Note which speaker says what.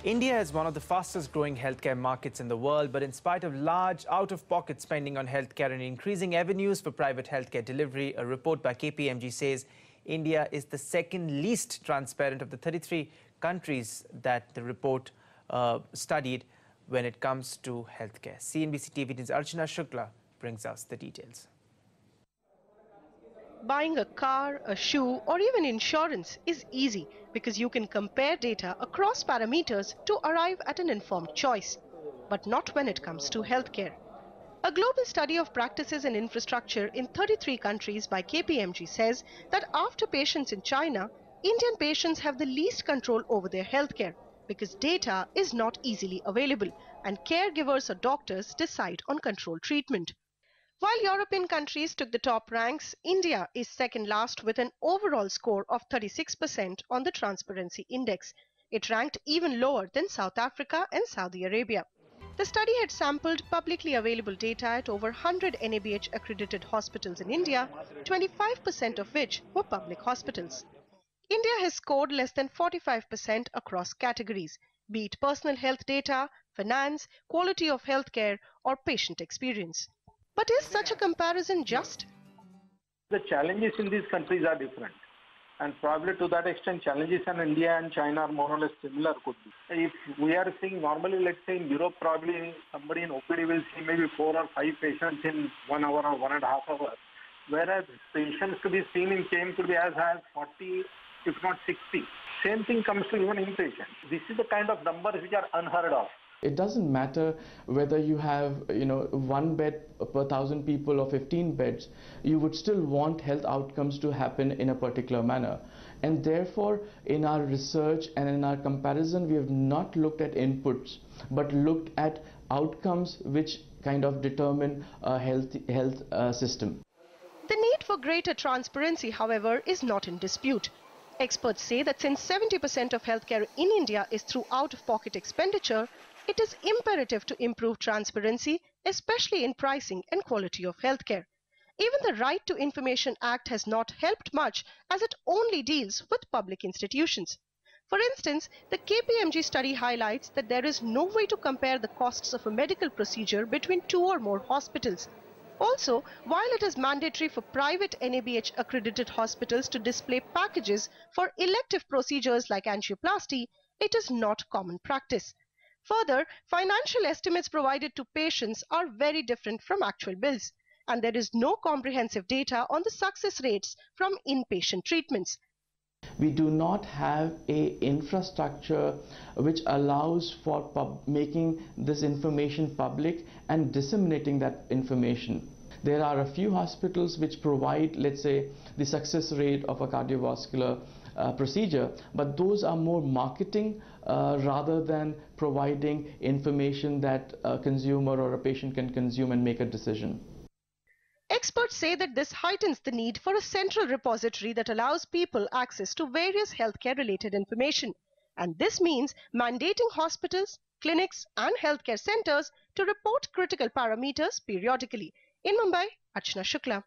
Speaker 1: India is one of the fastest growing healthcare markets in the world, but in spite of large out-of-pocket spending on healthcare and increasing avenues for private healthcare delivery, a report by KPMG says India is the second least transparent of the 33 countries that the report studied when it comes to healthcare. CNBC TV News' Archana Shukla brings us the details.
Speaker 2: Buying a car, a shoe, or even insurance is easy because you can compare data across parameters to arrive at an informed choice. But not when it comes to healthcare. A global study of practices and infrastructure in 33 countries by KPMG says that after patients in China, Indian patients have the least control over their healthcare because data is not easily available and caregivers or doctors decide on controlled treatment. While European countries took the top ranks, India is second last with an overall score of 36% on the Transparency Index. It ranked even lower than South Africa and Saudi Arabia. The study had sampled publicly available data at over 100 NABH accredited hospitals in India, 25% of which were public hospitals. India has scored less than 45% across categories, be it personal health data, finance, quality of healthcare, or patient experience. But is such a comparison just?
Speaker 3: The challenges in these countries are different. And probably to that extent, challenges in India and China are more or less similar could be. If we are seeing normally, let's say in Europe, probably somebody in OPD will see maybe 4 or 5 patients in 1 hour or 1.5 hours. Whereas patients to be seen in chain could be as high as 40, if not 60. Same thing comes to even inpatients. This is the kind of numbers which are unheard of.
Speaker 4: It doesn't matter whether you have, 1 bed per 1,000 people or 15 beds, you would still want health outcomes to happen in a particular manner. And therefore, in our research and in our comparison, we have not looked at inputs, but looked at outcomes which kind of determine a health system.
Speaker 2: The need for greater transparency, however, is not in dispute. Experts say that since 70% of healthcare in India is through out-of-pocket expenditure, it is imperative to improve transparency, especially in pricing and quality of healthcare. Even the Right to Information Act has not helped much as it only deals with public institutions. For instance, the KPMG study highlights that there is no way to compare the costs of a medical procedure between 2 or more hospitals. Also, while it is mandatory for private NABH accredited hospitals to display packages for elective procedures like angioplasty, it is not common practice. Further, financial estimates provided to patients are very different from actual bills, and there is no comprehensive data on the success rates from inpatient treatments.
Speaker 4: We do not have an infrastructure which allows for making this information public and disseminating that information. There are a few hospitals which provide, let's say, the success rate of a cardiovascular procedure, but those are more marketing rather than providing information that a consumer or a patient can consume and make a decision.
Speaker 2: Experts say that this heightens the need for a central repository that allows people access to various healthcare-related information. And this means mandating hospitals, clinics, and healthcare centers to report critical parameters periodically. In Mumbai, Archana Shukla.